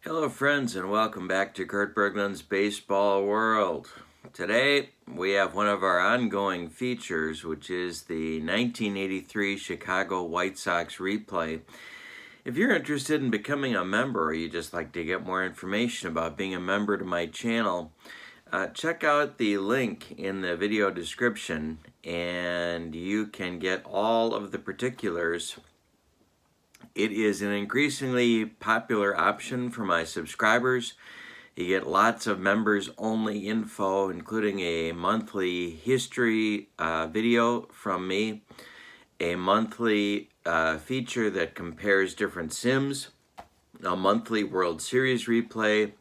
Hello friends and welcome back to Kurt Berglund's Baseball World. Today we have one of our ongoing features, which is the 1983 Chicago White Sox replay. If you're interested in becoming a member or you just like to get more information about being a member to my channel, check out the link in the video description and you can get all of the particulars. It is an increasingly popular option for my subscribers. You get lots of members-only info, including a monthly history video from me, a monthly feature that compares different sims, a monthly World Series replay,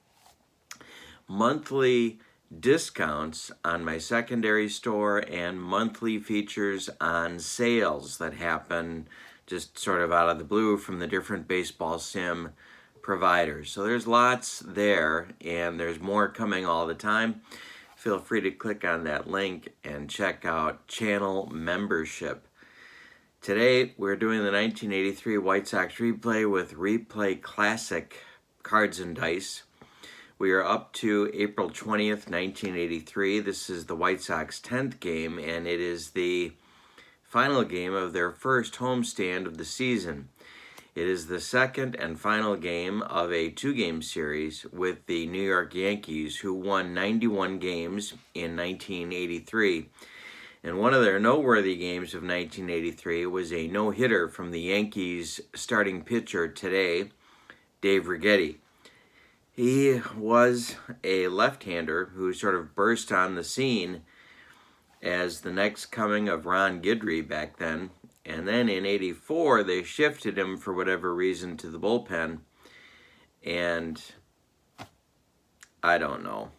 monthly discounts on my secondary store, and monthly features on sales that happen just sort of out of the blue from the different baseball sim providers. So there's lots there, and there's more coming all the time. Feel free to click on that link and check out channel membership. Today we're doing the 1983 White Sox replay with Replay Classic Cards and Dice. We are up to April 20th, 1983. This is the White Sox 10th game, and it is the final game of their first homestand of the season. It is the second and final game of a two-game series with the New York Yankees, who won 91 games in 1983. And one of their noteworthy games of 1983 was a no-hitter from the Yankees starting pitcher today, Dave Righetti. He was a left-hander who sort of burst on the scene as the next coming of Ron Guidry back then. And then in '84, they shifted him for whatever reason to the bullpen. And I don't know.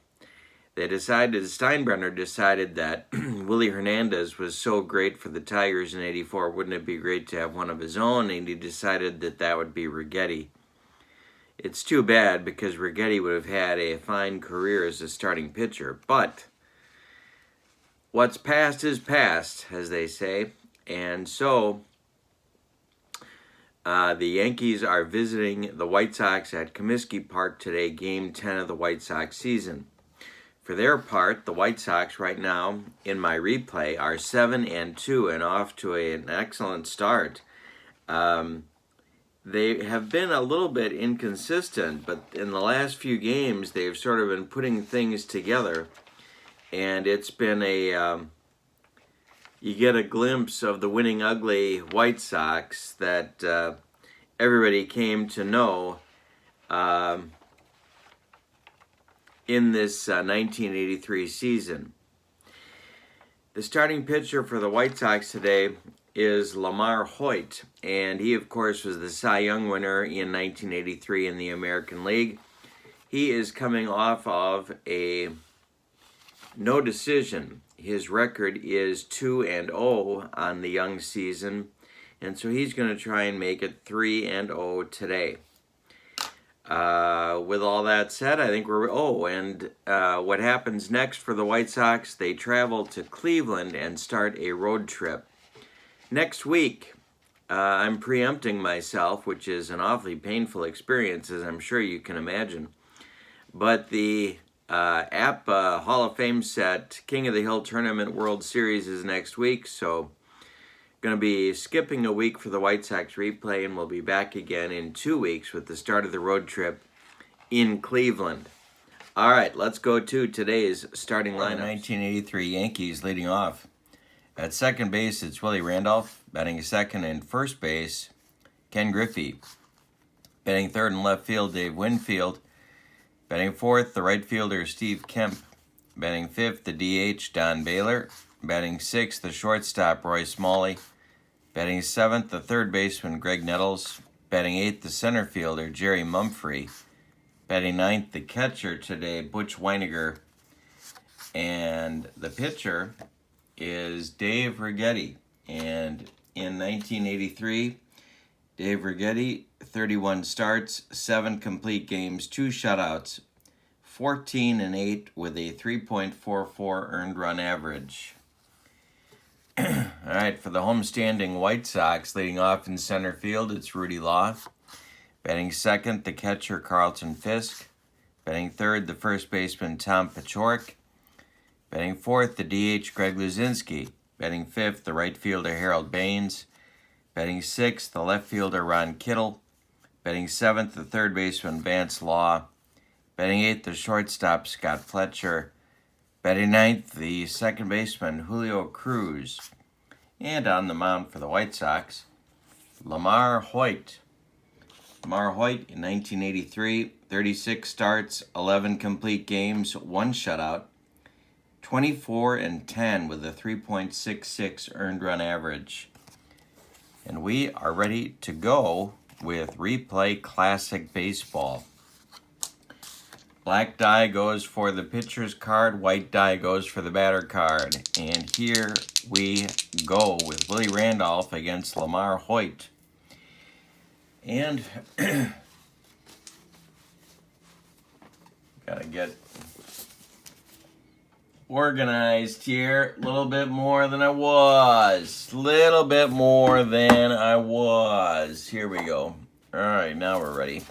Steinbrenner decided that Willie Hernandez was so great for the Tigers in '84, wouldn't it be great to have one of his own? And he decided that that would be Righetti. It's too bad because Righetti would have had a fine career as a starting pitcher, but what's past is past, as they say, and so the Yankees are visiting the White Sox at Comiskey Park today, Game 10 of the White Sox season. For their part, the White Sox right now, in my replay, are 7-2 and off to an excellent start. They have been a little bit inconsistent, but in the last few games, they've sort of been putting things together. And it's been you get a glimpse of the winning ugly White Sox that everybody came to know in this 1983 season. The starting pitcher for the White Sox today is Lamar Hoyt, and he, of course, was the Cy Young winner in 1983 in the American League. He is coming off of a no decision. His record is 2-0 on the young season, and so he's going to try and make it 3-0 today. With all that said, I think what happens next for the White Sox, they travel to Cleveland and start a road trip. Next week, I'm preempting myself, which is an awfully painful experience, as I'm sure you can imagine, but the App Hall of Fame set King of the Hill Tournament World Series is next week, so going to be skipping a week for the White Sox replay, and we'll be back again in 2 weeks with the start of the road trip in Cleveland. All right, let's go to today's starting lineup. 1983 Yankees leading off. At second base, it's Willie Randolph. Batting second and first base, Ken Griffey. Batting third and left field, Dave Winfield. Batting fourth, the right fielder, Steve Kemp. Batting fifth, the DH, Don Baylor. Batting sixth, the shortstop, Roy Smalley. Batting seventh, the third baseman, Greg Nettles. Batting eighth, the center fielder, Jerry Mumphrey. Batting ninth, the catcher today, Butch Weiniger. And the pitcher is Dave Righetti. And in 1983, Dave Righetti, 31 starts, 7 complete games, 2 shutouts, 14-8 with a 3.44 earned run average. All right, for the homestanding White Sox, leading off in center field, it's Rudy Law. Batting second, the catcher Carlton Fisk. Batting third, the first baseman Tom Paciorek. Batting fourth, the DH Greg Luzinski. Batting fifth, the right fielder Harold Baines. Batting sixth, the left fielder Ron Kittle. Batting seventh, the third baseman Vance Law. Batting eighth, the shortstop Scott Fletcher. Batting ninth, the second baseman Julio Cruz. And on the mound for the White Sox, Lamar Hoyt. Lamar Hoyt in 1983, 36 starts, 11 complete games, 1 shutout, 24-10 with a 3.66 earned run average. And we are ready to go with Replay Classic Baseball. Black die goes for the pitcher's card, white die goes for the batter card. And here we go with Willie Randolph against Lamar Hoyt. And gotta get organized here. A little bit more than I was. Little bit more than I was. Here we go. All right, now we're ready.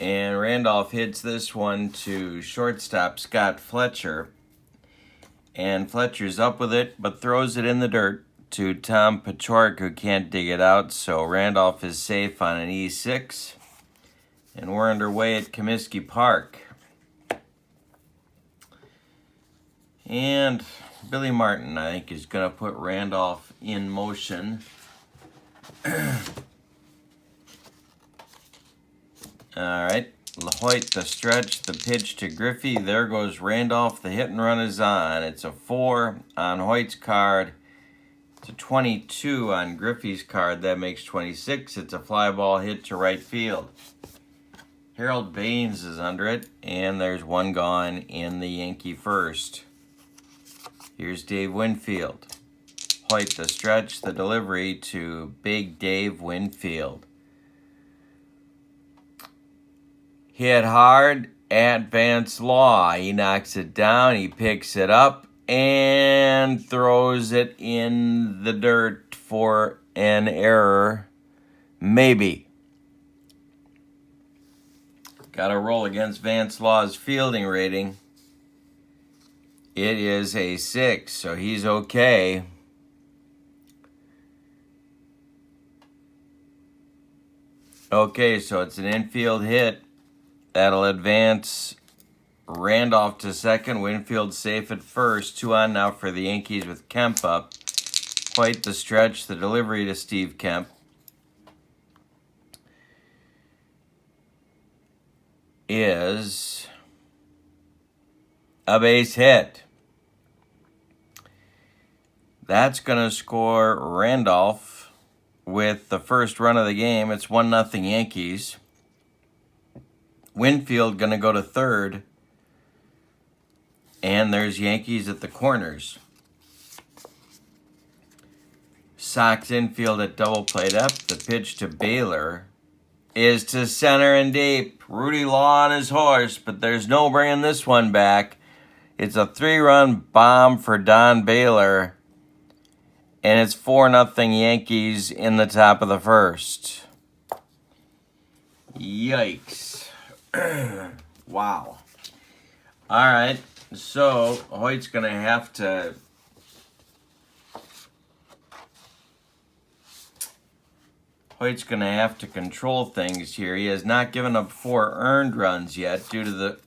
And Randolph hits this one to shortstop Scott Fletcher. And Fletcher's up with it, but throws it in the dirt to Tom Paciorek, who can't dig it out. So Randolph is safe on an E6. And we're underway at Comiskey Park. And Billy Martin, I think, is going to put Randolph in motion. All right, Hoyt the stretch, the pitch to Griffey. There goes Randolph. The hit and run is on. It's a 4 on Hoyt's card. It's a 22 on Griffey's card. That makes 26. It's a fly ball hit to right field. Harold Baines is under it, and there's one gone in the Yankee first. Here's Dave Winfield. Hoyt the stretch, the delivery to Big Dave Winfield. Hit hard at Vance Law. He knocks it down, he picks it up, and throws it in the dirt for an error. Maybe. Got to roll against Vance Law's fielding rating. It is a 6, so he's okay. Okay, so it's an infield hit. That'll advance Randolph to second. Winfield safe at first. 2 on now for the Yankees with Kemp up. Hoyt the stretch, the delivery to Steve Kemp. Is a base hit. That's going to score Randolph with the first run of the game. It's 1-0 Yankees. Winfield going to go to third. And there's Yankees at the corners. Sox infield at double play depth. The pitch to Baylor is to center and deep. Rudy Law on his horse, but there's no bringing this one back. It's a 3-run bomb for Don Baylor. And it's 4-0 Yankees in the top of the first. Yikes. Wow. All right. So Hoyt's going to have to control things here. He has not given up 4 earned runs yet due to the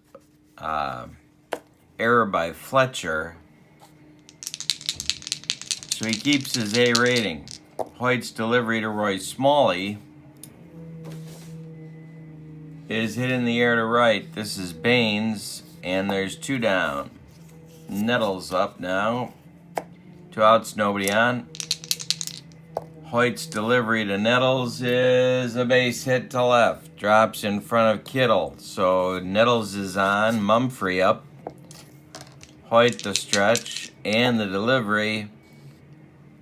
error by Fletcher. So he keeps his A rating. Hoyt's delivery to Roy Smalley is hit in the air to right. This is Baines, and there's 2 down. Nettles up now. 2 outs, nobody on. Hoyt's delivery to Nettles is a base hit to left. Drops in front of Kittle. So Nettles is on. Mumphrey up. Hoyt the stretch, and the delivery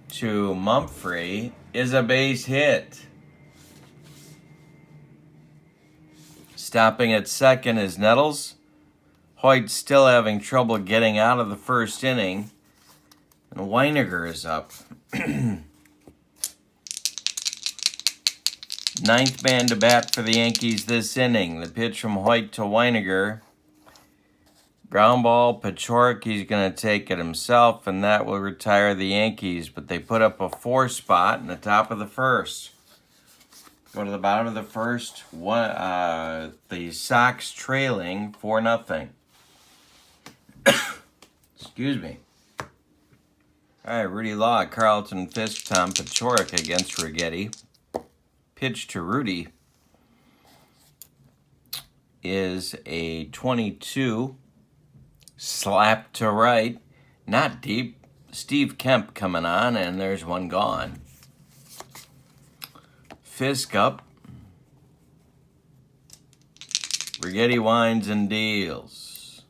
to Mumphrey is a base hit. Stopping at second is Nettles. Hoyt still having trouble getting out of the first inning. And Weiniger is up. Ninth man to bat for the Yankees this inning. The pitch from Hoyt to Weiniger. Ground ball, Pachork, he's going to take it himself, and that will retire the Yankees. But they put up a 4 spot in the top of the first. Go to the bottom of the first. The Sox trailing 4-0. Excuse me. All right, Rudy Law, Carlton Fisk, Tom Pachork against Righetti. Pitch to Rudy is a 22. Slap to right. Not deep. Steve Kemp coming on, and there's one gone. Fisk up. Righetti winds and deals.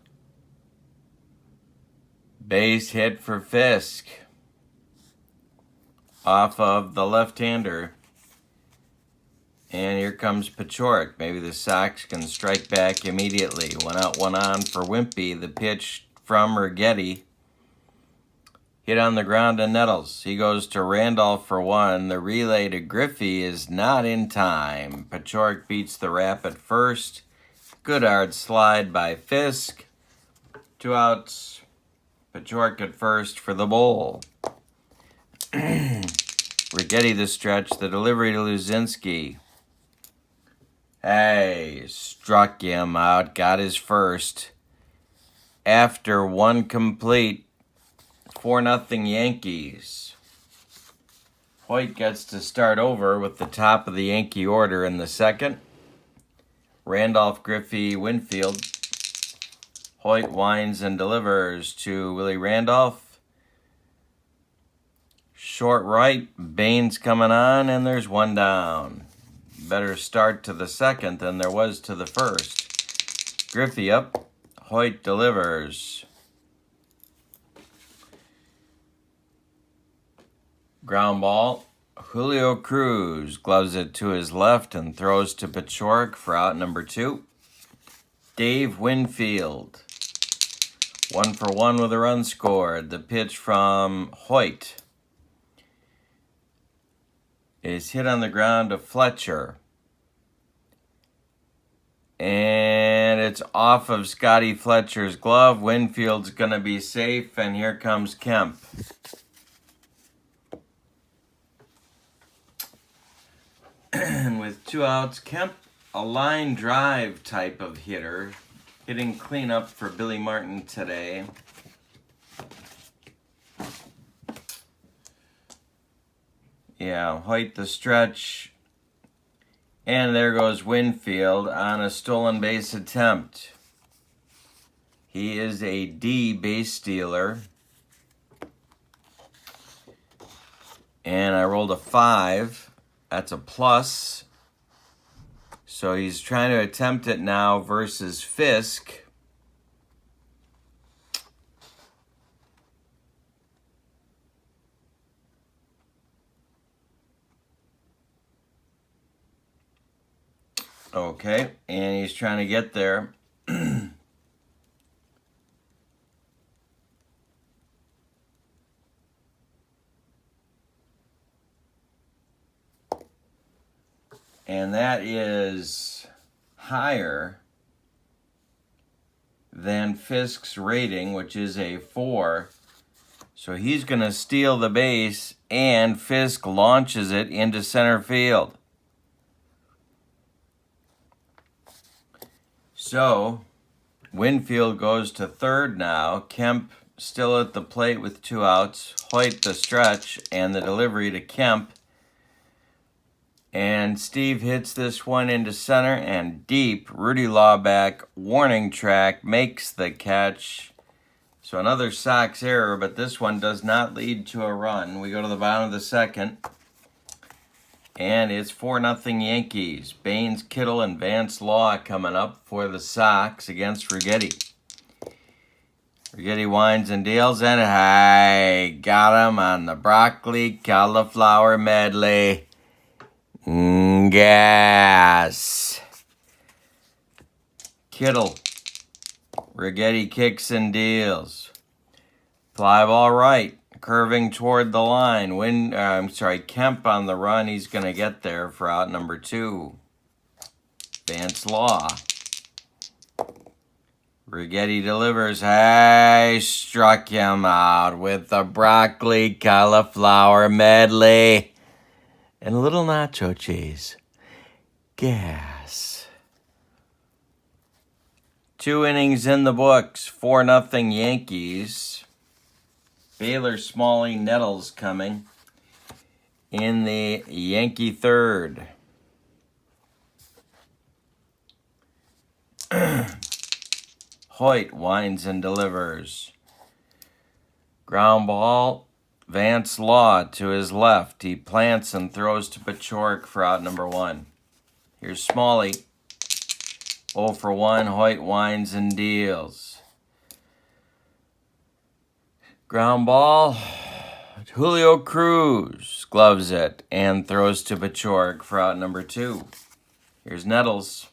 Base hit for Fisk. Off of the left-hander. And here comes Pachork. Maybe the Sox can strike back immediately. 1 out, 1 on for Wimpy. The pitch from Righetti. Hit on the ground to Nettles. He goes to Randolph for 1. The relay to Griffey is not in time. Pachork beats the rap at first. Good hard slide by Fisk. 2 outs. Pachork at first for the bowl. Righetti the stretch. The delivery to Luzinski. Hey, struck him out. Got his first. After 1 complete. 4-0 Yankees. Hoyt gets to start over with the top of the Yankee order in the second. Randolph, Griffey, Winfield. Hoyt winds and delivers to Willie Randolph. Short right, Baines coming on, and there's 1 down. Better start to the second than there was to the first. Griffey up. Hoyt delivers. Ground ball. Julio Cruz gloves it to his left and throws to Pachork for out number 2. Dave Winfield. 1 for 1 with a run scored. The pitch from Hoyt is hit on the ground to Fletcher. And it's off of Scotty Fletcher's glove. Winfield's going to be safe, and here comes Kemp. And with 2 outs, Kemp, a line drive type of hitter, hitting cleanup for Billy Martin today. Yeah, Hoyt the stretch. And there goes Winfield on a stolen base attempt. He is a D base stealer. And I rolled a 5. That's a plus. So he's trying to attempt it now versus Fisk. Okay, and he's trying to get there. And that is higher than Fisk's rating, which is a 4. So he's going to steal the base, and Fisk launches it into center field. So Winfield goes to third now. Kemp still at the plate with 2 outs. Hoyt the stretch and the delivery to Kemp. And Steve hits this one into center and deep. Rudy Lawback, warning track, makes the catch. So another Sox error, but this one does not lead to a run. We go to the bottom of the second. And it's 4-0 Yankees. Baines, Kittle, and Vance Law coming up for the Sox against Righetti. Righetti winds and deals, and I got him on the broccoli cauliflower medley. Gas. Kittle. Righetti kicks and deals. Fly ball right. curving toward the line. Kemp on the run. He's going to get there for out number 2. Vance Law. Righetti delivers. Hey, struck him out with the broccoli cauliflower medley and a little nacho cheese. Gas. 2 innings in the books. 4-0 Yankees. Baylor, Smalley, Nettles coming in the Yankee third. Hoyt winds and delivers. Ground ball. Vance Law to his left. He plants and throws to Pachorek for out number 1. Here's Smalley. 0 for 1. Hoyt winds and deals. Ground ball. Julio Cruz gloves it and throws to Pachorek for out number 2. Here's Nettles.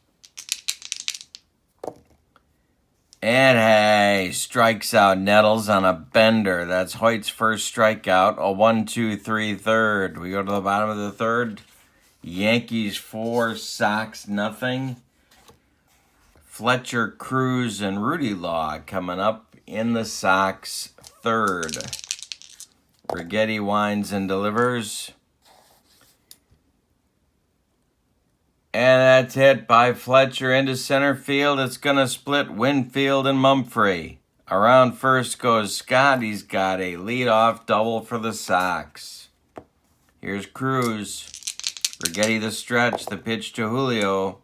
And hey, strikes out Nettles on a bender. That's Hoyt's first strikeout. A 1-2-3 third. We go to the bottom of the third. Yankees 4, Sox nothing. Fletcher, Cruz, and Rudy Law coming up in the Sox third. Righetti winds and delivers. And that's hit by Fletcher into center field. It's going to split Winfield and Mumphrey. Around first goes Scott. He's got a leadoff double for the Sox. Here's Cruz. Righetti the stretch. The pitch to Julio.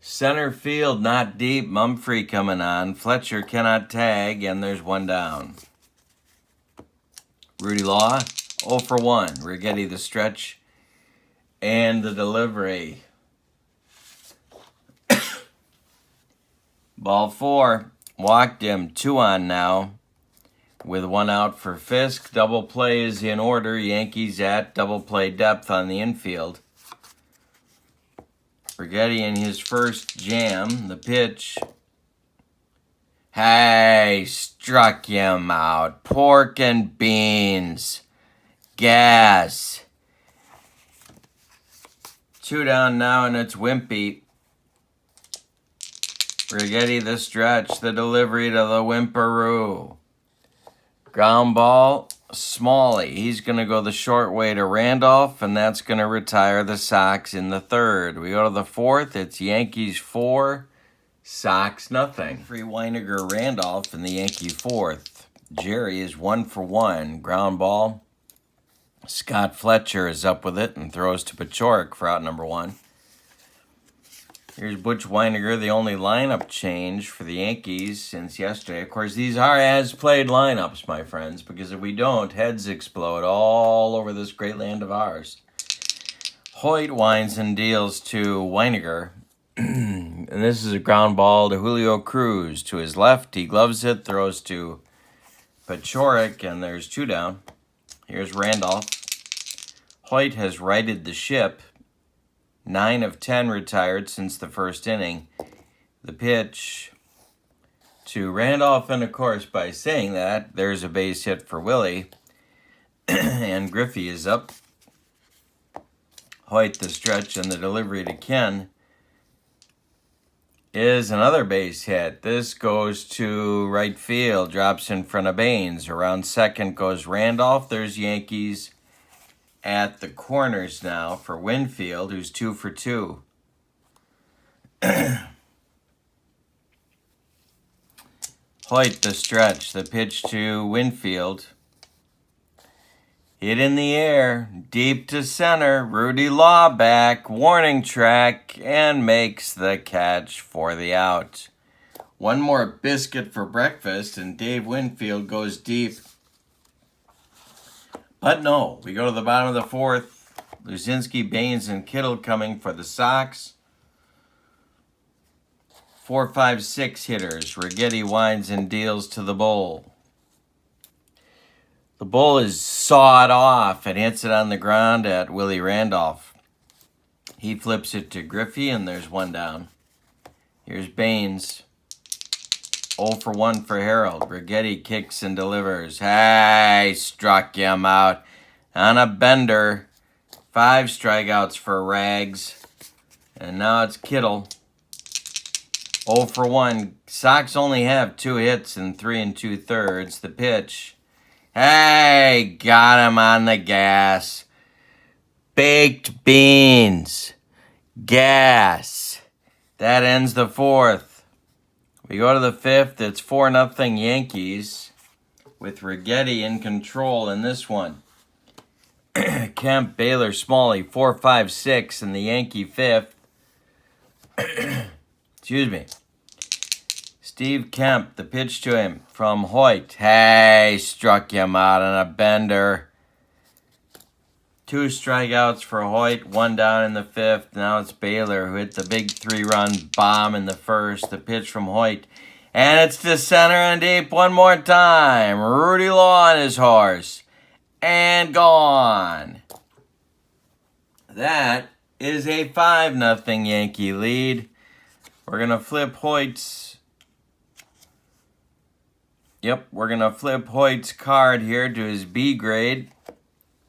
Center field not deep. Mumphrey coming on. Fletcher cannot tag, and there's 1 down. Rudy Law, 0 for 1. Righetti the stretch and the delivery. Ball 4. Walked him. 2 on now. With 1 out for Fisk. Double play is in order. Yankees at double play depth on the infield. Righetti in his first jam. The pitch. Hey, struck him out. Pork and beans. Gas. 2 down now, and it's Wimpy. Righetti the stretch. The delivery to the Wimperoo. Ground ball. Smalley. He's going to go the short way to Randolph, and that's going to retire the Sox in the third. We go to the fourth. It's Yankees 4, Sox nothing. Free Weiniger Randolph in the Yankee fourth. Jerry is 1 for 1. Ground ball. Scott Fletcher is up with it and throws to Pachorek for out number 1. Here's Butch Weiniger, the only lineup change for the Yankees since yesterday. Of course, these are as-played lineups, my friends, because if we don't, heads explode all over this great land of ours. Hoyt winds and deals to Weiniger. And this is a ground ball to Julio Cruz. To his left, he gloves it, throws to Pachorek, and there's 2 down. Here's Randolph. Hoyt has righted the ship. 9 of 10 retired since the first inning. The pitch to Randolph, and of course, by saying that, there's a base hit for Willie. And Griffey is up. Hoyt the stretch, and the delivery to Ken is another base hit. This goes to right field, drops in front of Baines. Around second goes Randolph. There's Yankees at the corners now for Winfield, who's 2 for 2. Hoyt the stretch. The pitch to Winfield. Hit in the air. Deep to center. Rudy Law back. Warning track. And makes the catch for the out. 1 more biscuit for breakfast, and Dave Winfield goes deep. But no, we go to the bottom of the fourth. Luzinski, Baines, and Kittle coming for the Sox. 4, 5, 6 hitters. Righetti winds and deals to the Bull. The Bull is sawed off and hits it on the ground at Willie Randolph. He flips it to Griffey, and there's 1 down. Here's Baines. 0 for 1 for Harold. Righetti kicks and delivers. Hey, struck him out on a bender. 5 strikeouts for Rags. And now it's Kittle. 0 for 1. Sox only have 2 hits in 3 2/3. The pitch. Hey, got him on the gas. Baked beans. Gas. That ends the 4th. We go to the 5th. It's 4-0 Yankees with Righetti in control in this one. Kemp, Baylor, Smalley, 4, 5, 6 in the Yankee 5th. Excuse me. Steve Kemp, the pitch to him from Hoyt. Hey, struck him out on a bender. 2 strikeouts for Hoyt, 1 down in the 5th. Now it's Baylor who hit the big 3-run bomb in the 1st. The pitch from Hoyt. And it's to center and deep one more time. Rudy Law on his horse. And gone. That is a 5-0 Yankee lead. We're going to flip Hoyt's. We're going to flip Hoyt's card here to his B grade.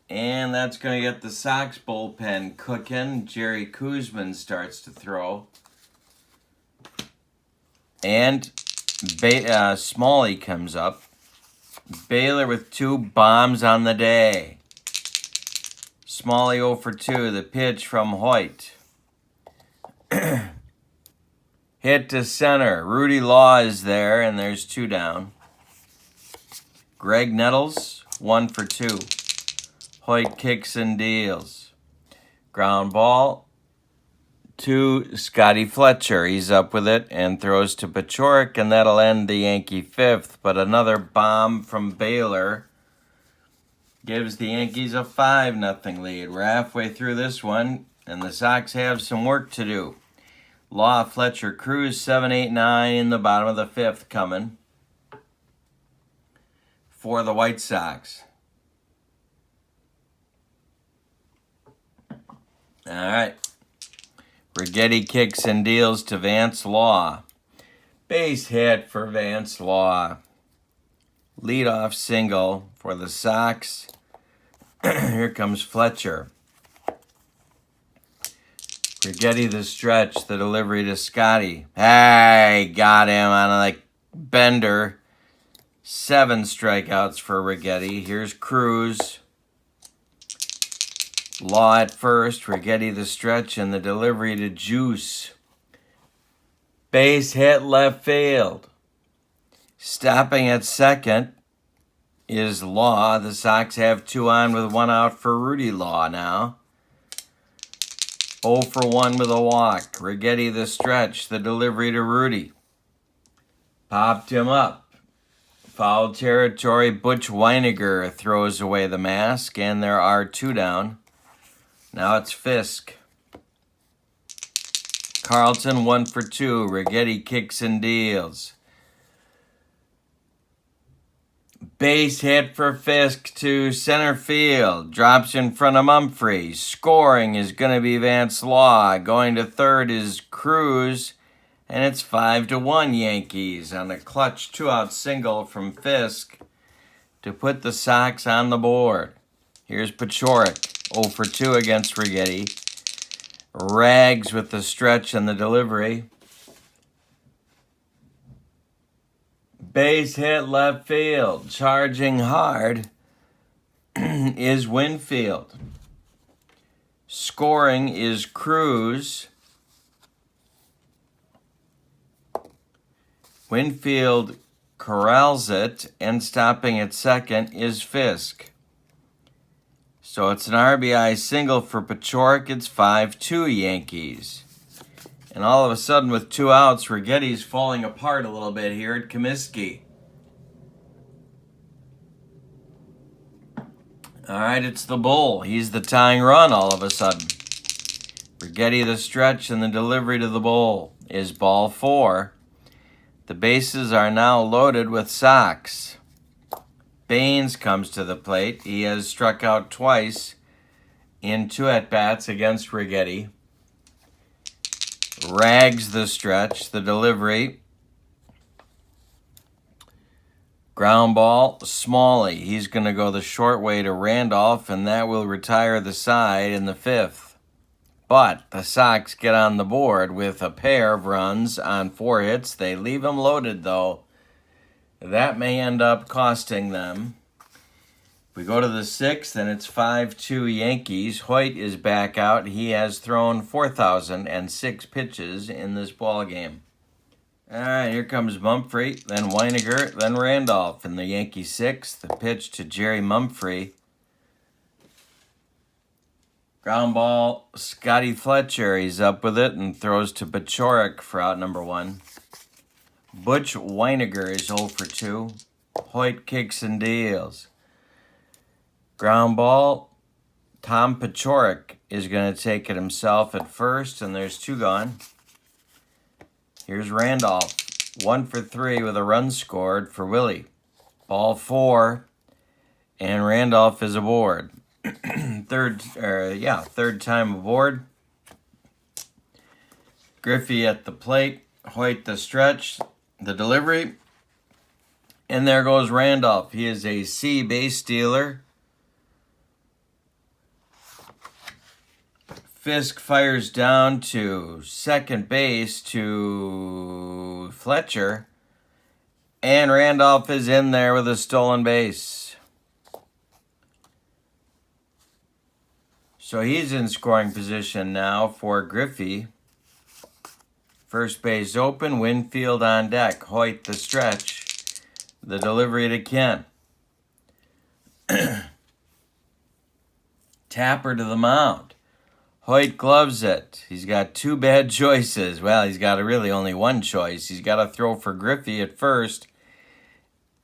And that's going to get the Sox bullpen cooking. Jerry Kuzman starts to throw. And Smalley comes up. Baylor with 2 bombs on the day. Smalley 0 for 2. The pitch from Hoyt. Hit to center. Rudy Law is there, and there's 2 down. Greg Nettles, 1 for 2. Hoyt kicks and deals. Ground ball to Scotty Fletcher. He's up with it and throws to Pachorik, and that'll end the Yankee 5th. But another bomb from Baylor gives the Yankees a 5-0 lead. We're halfway through this one, and the Sox have some work to do. Law, Fletcher, Cruz, 7, 8, 9 in the bottom of the 5th coming for the White Sox. All right. Righetti kicks and deals to Vance Law. Base hit for Vance Law. Leadoff single for the Sox. Here comes Fletcher. Righetti the stretch, the delivery to Scotty. Hey, got him on a bender. 7 strikeouts for Righetti. Here's Cruz. Law at first, Righetti the stretch, and the delivery to Juice. Base hit left field. Stopping at second is Law. The Sox have 2 on with 1 out for Rudy Law now. 0 for 1 with a walk. Righetti the stretch, the delivery to Rudy. Popped him up. Foul territory, Butch Weiniger throws away the mask, and there are 2 down. Now it's Fisk. Carlton 1 for 2. Righetti kicks and deals. Base hit for Fisk to center field. Drops in front of Mumphrey. Scoring is going to be Vance Law. Going to third is Cruz. And it's 5-1 Yankees on a clutch 2-out single from Fisk to put the Sox on the board. Here's Pachorik. 0 for 2 against Righetti. Rags with the stretch and the delivery. Base hit left field. Charging hard is Winfield. Scoring is Cruz. Winfield corrals it, and stopping at second is Fisk. So it's an RBI single for Pachorik. It's 5-2 Yankees. And all of a sudden, with 2 outs, Righetti's falling apart a little bit here at Comiskey. All right, it's the Bull. He's the tying run all of a sudden. Righetti the stretch, and the delivery to the Bull is ball 4. The bases are now loaded with Sox. Baines comes to the plate. He has struck out twice in 2 at-bats against Righetti. Rags the stretch, the delivery Ground ball, Smalley. He's going to go the short way to Randolph, and that will retire the side in the 5th. But the Sox get on the board with a pair of runs on 4 hits. They leave them loaded, though. That may end up costing them. We go to the 6th, and it's 5-2 Yankees. Hoyt is back out. He has thrown 4,006 pitches in this ball game. All right, here comes Mumphrey, then Weiniger, then Randolph in the Yankee 6th. The pitch to Jerry Mumphrey. Ground ball, Scotty Fletcher. He's up with it and throws to Pachorik for out number 1. Butch Weiniger is 0 for 2. Hoyt kicks and deals. Ground ball, Tom Pachorik is going to take it himself at first, and there's 2 gone. Here's Randolph, 1 for 3 with a run scored for Willie. Ball 4, and Randolph is aboard. Third time aboard. Griffey at the plate, Hoyt the stretch, the delivery, and there goes Randolph. He is a C base stealer. Fisk fires down to second base to Fletcher, and Randolph is in there with a stolen base. So he's in scoring position now for Griffey. First base open, Winfield on deck. Hoyt the stretch, the delivery to Kent. Tapper to the mound. Hoyt gloves it. He's got 2 bad choices. Well, he's got really only 1 choice. He's got to throw for Griffey at first,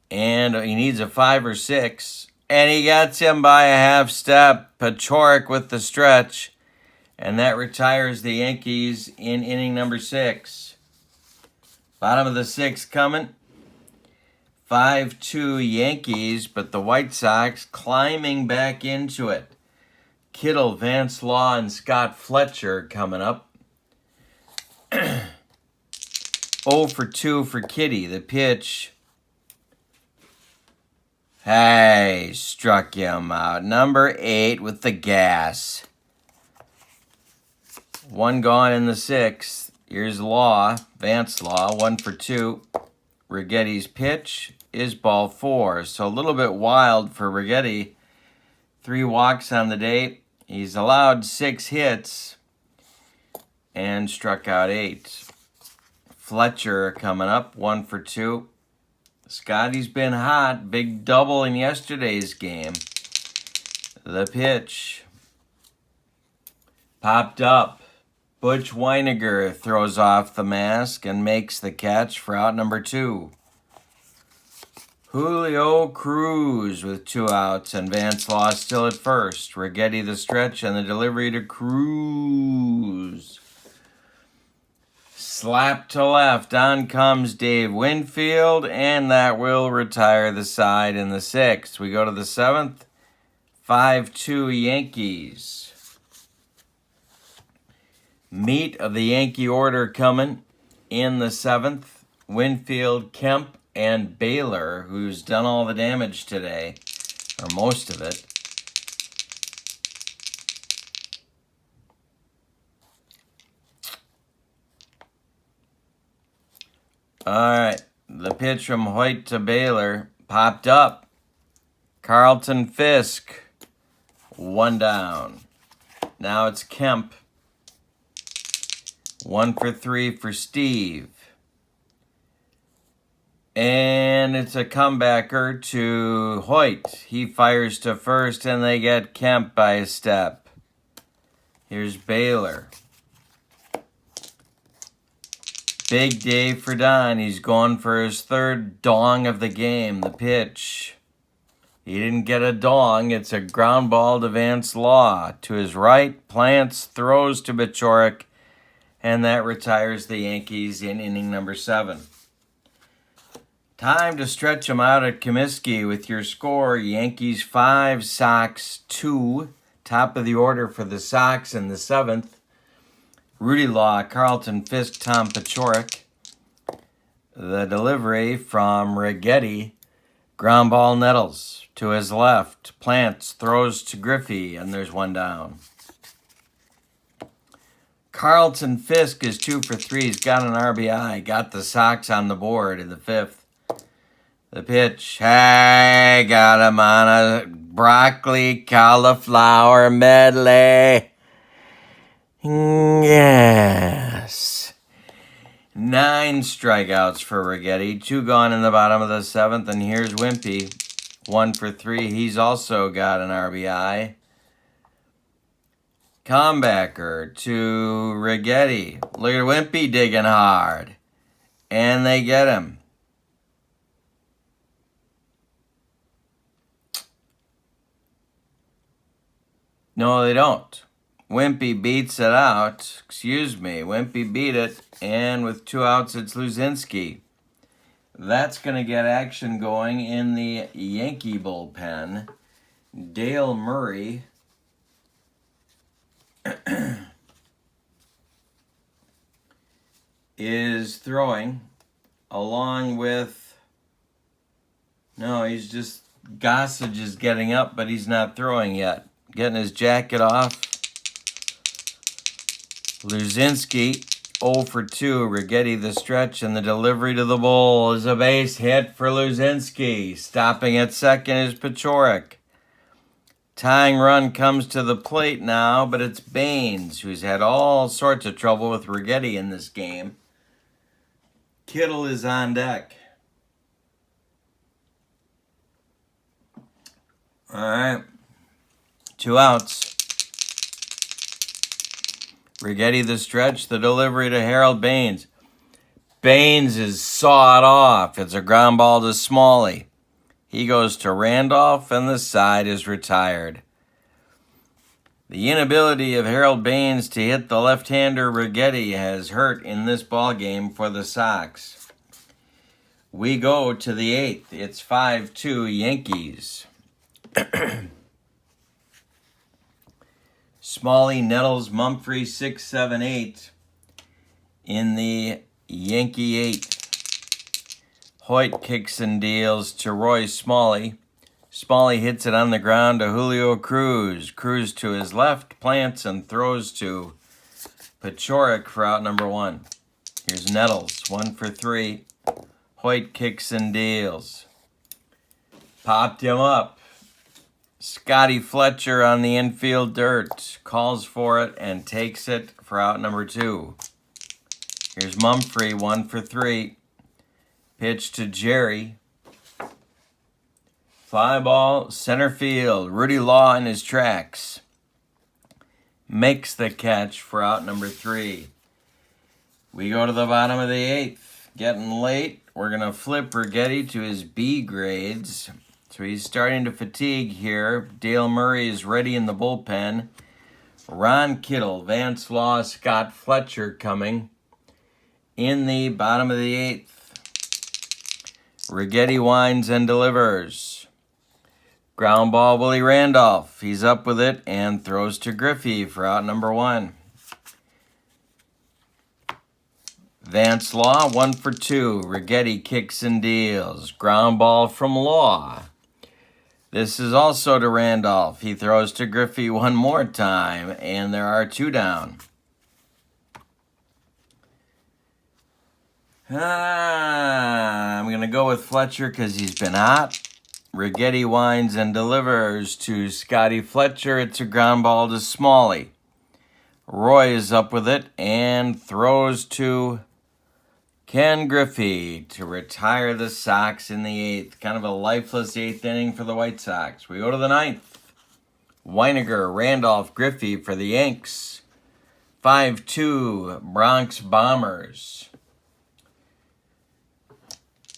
and he needs a 5 or 6, and he gets him by a half step. Pachorik with the stretch, and that retires the Yankees in inning number 6. Bottom of the 6th coming. 5-2 Yankees, but the White Sox climbing back into it. Kittle, Vance Law, and Scott Fletcher coming up. 0 for 2 for Kitty. The pitch. Hey, struck him out. Number 8 with the gas. 1 gone in the 6th. Here's Law, Vance Law, 1 for 2. Righetti's pitch is ball 4. So a little bit wild for Righetti. 3 walks on the day. He's allowed 6 hits and struck out 8. Fletcher coming up, 1 for 2. Scotty's been hot. Big double in yesterday's game. The pitch popped up. Butch Weiniger throws off the mask and makes the catch for out number 2. Julio Cruz with 2 outs, and Vance Law still at first. Righetti the stretch and the delivery to Cruz. Slap to left. On comes Dave Winfield, and that will retire the side in the 6th. We go to the 7th. 5-2 Yankees. Meat of the Yankee order coming in the 7th. Winfield, Kemp, and Baylor, who's done all the damage today, or most of it. All right, the pitch from Hoyt to Baylor popped up. Carlton Fisk, 1 down. Now it's Kemp. 1 for 3 for Steve. And it's a comebacker to Hoyt. He fires to first, and they get Kemp by a step. Here's Baylor. Big day for Don. He's going for his 3rd dong of the game. The pitch. He didn't get a dong. It's a ground ball to Vance Law. To his right, Plants throws to Pachorik, and that retires the Yankees in inning number 7. Time to stretch them out at Comiskey with your score. Yankees 5, Sox 2. Top of the order for the Sox in the 7th. Rudy Law, Carlton Fisk, Tom Pachorik. The delivery from Righetti Ground ball Nettles to his left. Plants throws to Griffey, and there's one down. Carlton Fisk is 2 for 3. He's got an RBI. Got the Sox on the board in the 5th. The pitch. Hey, got him on a broccoli cauliflower medley. Yes. 9 strikeouts for Righetti. 2 gone in the bottom of the 7th. And here's Wimpy. 1 for 3. He's also got an RBI. Comebacker to Righetti. Look at Wimpy digging hard. And they get him. No, they don't. Wimpy beats it out. Wimpy beat it. And with 2 outs, it's Luzinski. That's going to get action going in the Yankee bullpen. Dale Murray is throwing along with... No, he's just... Gossage is getting up, but he's not throwing yet. Getting his jacket off. Luzinski, 0 for 2. Righetti the stretch, and the delivery to the bowl is a base hit for Luzinski. Stopping at second is Paciorek. Tying run comes to the plate now, but it's Baines, who's had all sorts of trouble with Righetti in this game. Kittle is on deck. All right. 2 outs. Righetti the stretch, the delivery to Harold Baines. Baines is sawed off. It's a ground ball to Smalley. He goes to Randolph, and the side is retired. The inability of Harold Baines to hit the left-hander Righetti has hurt in this ballgame for the Sox. We go to the 8th. It's 5-2 Yankees. Smalley, Nettles, Mumphrey, 6, 7, 8 in the Yankee 8th. Hoyt kicks and deals to Roy Smalley. Smalley hits it on the ground to Julio Cruz. Cruz to his left, plants and throws to Paciorek for out number 1. Here's Nettles, 1 for 3. Hoyt kicks and deals. Popped him up. Scotty Fletcher on the infield dirt. Calls for it and takes it for out number 2. Here's Mumphrey, 1 for 3. Pitch to Jerry. Fly ball, center field. Rudy Law in his tracks. Makes the catch for out number 3. We go to the bottom of the 8th. Getting late. We're going to flip Righetti to his B grades. So he's starting to fatigue here. Dale Murray is ready in the bullpen. Ron Kittle, Vance Law, Scott Fletcher coming in the bottom of the 8th. Righetti winds and delivers. Ground ball, Willie Randolph. He's up with it and throws to Griffey for out number 1. Vance Law, 1 for 2. Righetti kicks and deals. Ground ball from Law. This is also to Randolph. He throws to Griffey one more time, and there are 2 down. I'm going to go with Fletcher because he's been hot. Righetti winds and delivers to Scotty Fletcher. It's a ground ball to Smalley. Roy is up with it and throws to Ken Griffey to retire the Sox in the 8th. Kind of a lifeless 8th inning for the White Sox. We go to the 9th. Weiniger, Randolph, Griffey for the Yanks. 5-2 Bronx Bombers.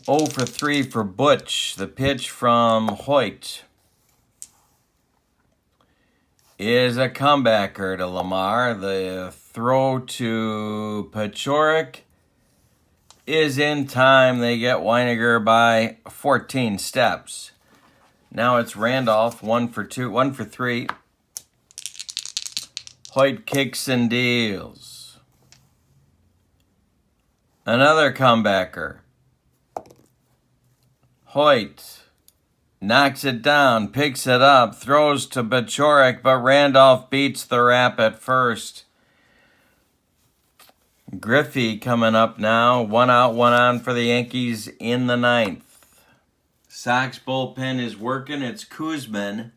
0 for 3 for Butch. The pitch from Hoyt is a comebacker to Lamar. The throw to Paciorek is in time. They get Weiniger by 14 steps. Now it's Randolph, 1 for 3. Hoyt kicks and deals. Another comebacker. Hoyt knocks it down, picks it up, throws to Bachorik, but Randolph beats the Rap at first. Griffey coming up now, 1 out, 1 on for the Yankees in the 9th. Sox bullpen is working. It's Kuzman.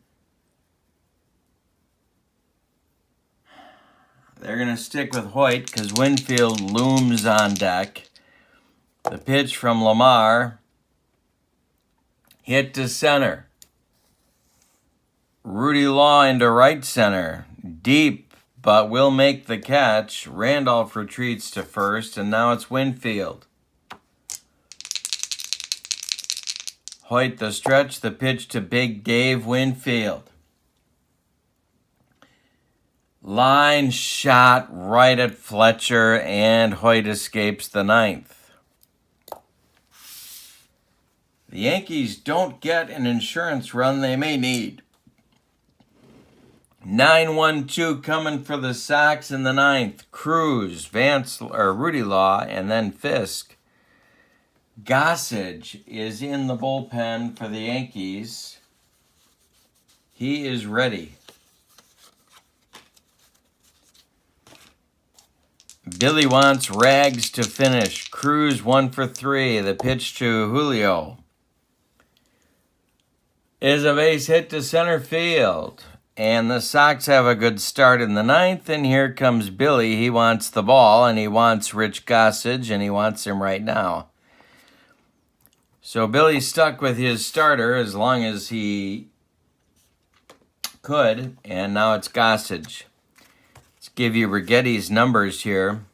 They're going to stick with Hoyt because Winfield looms on deck. The pitch from Lamar. Hit to center. Rudy Law into right center. Deep, but will make the catch. Randolph retreats to first, and now it's Winfield. Hoyt the stretch, the pitch to Big Dave Winfield. Line shot right at Fletcher, and Hoyt escapes the 9th. The Yankees don't get an insurance run they may need. 9-1-2 coming for the Sox in the 9th. Cruz, Rudy Law, and then Fisk. Gossage is in the bullpen for the Yankees. He is ready. Billy wants Rags to finish. Cruz 1 for 3. The pitch to Julio is a base hit to center field. And the Sox have a good start in the 9th. And here comes Billy. He wants the ball, and he wants Rich Gossage, and he wants him right now. So Billy stuck with his starter as long as he could. And now it's Gossage. Let's give you Righetti's numbers here.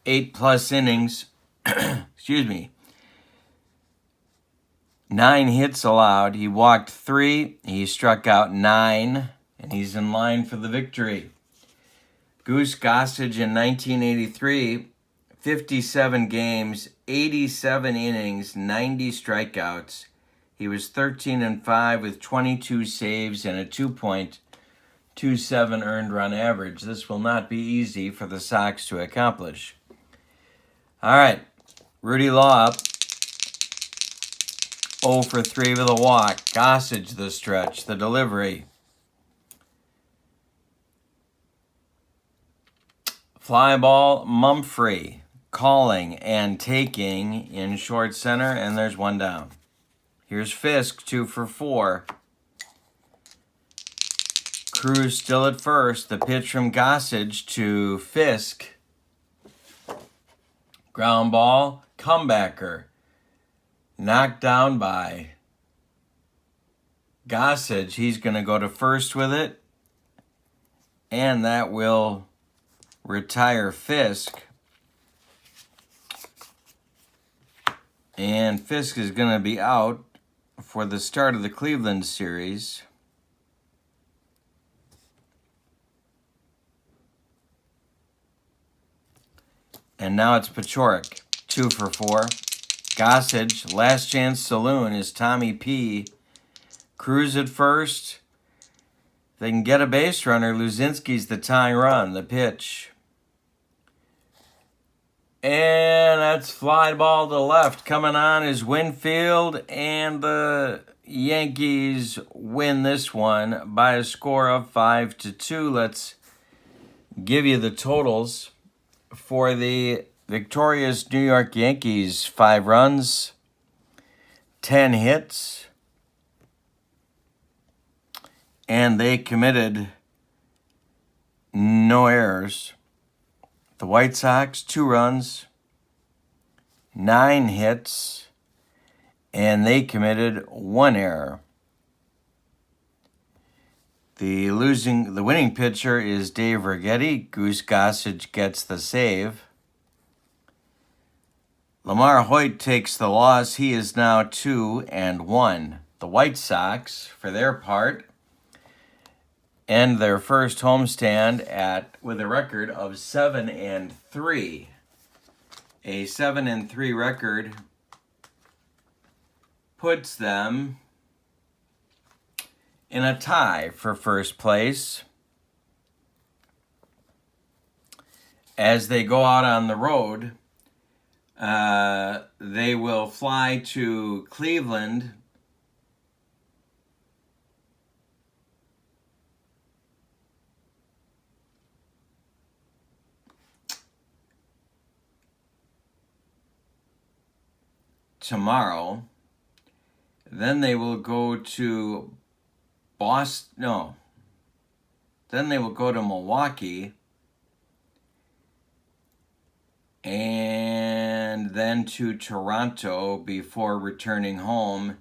8+ innings. Excuse me. 9 hits allowed. He walked 3. He struck out 9. And he's in line for the victory. Goose Gossage in 1983, 57 games, 87 innings, 90 strikeouts. He was 13-5 with 22 saves and a 2.27 earned run average. This will not be easy for the Sox to accomplish. All right, Rudy Law up. 0 for 3 with a walk. Gossage the stretch, the delivery. Fly ball, Mumphrey calling and taking in short center, and there's 1 down. Here's Fisk, 2 for 4. Cruz still at first. The pitch from Gossage to Fisk. Ground ball, comebacker. Knocked down by Gossage. He's going to go to first with it, and that will retire Fisk. And Fisk is going to be out for the start of the Cleveland series. And now it's Bachorik, 2 for 4. Gossage, last chance saloon is Tommy P. Cruz at first. If they can get a base runner, Luzinski's the tying run, the pitch. And that's fly ball to left. Coming on is Winfield, and the Yankees win this one by a score of 5-2. Let's give you the totals for the victorious New York Yankees. 5 runs, 10 hits, and they committed no errors. The White Sox, 2 runs, 9 hits, and they committed 1 error. The winning pitcher is Dave Righetti. Goose Gossage gets the save. Lamar Hoyt takes the loss. He is now 2-1. The White Sox, for their part, end their first homestand with a record of 7-3. A 7-3 record puts them in a tie for first place as they go out on the road. They will fly to Cleveland tomorrow. Then they will go to Boston. No. Then they will go to Milwaukee. And then to Toronto before returning home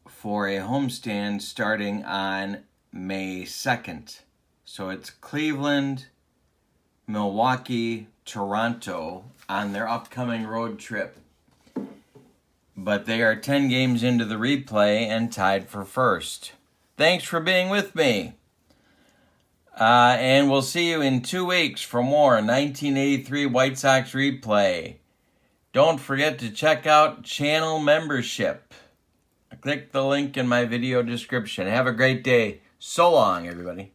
for a homestand starting on May 2nd. So it's Cleveland, Milwaukee, Toronto on their upcoming road trip. But they are 10 games into the replay and tied for first. Thanks for being with me. And we'll see you in 2 weeks for more 1983 White Sox replay. Don't forget to check out channel membership. Click the link in my video description. Have a great day. So long, everybody.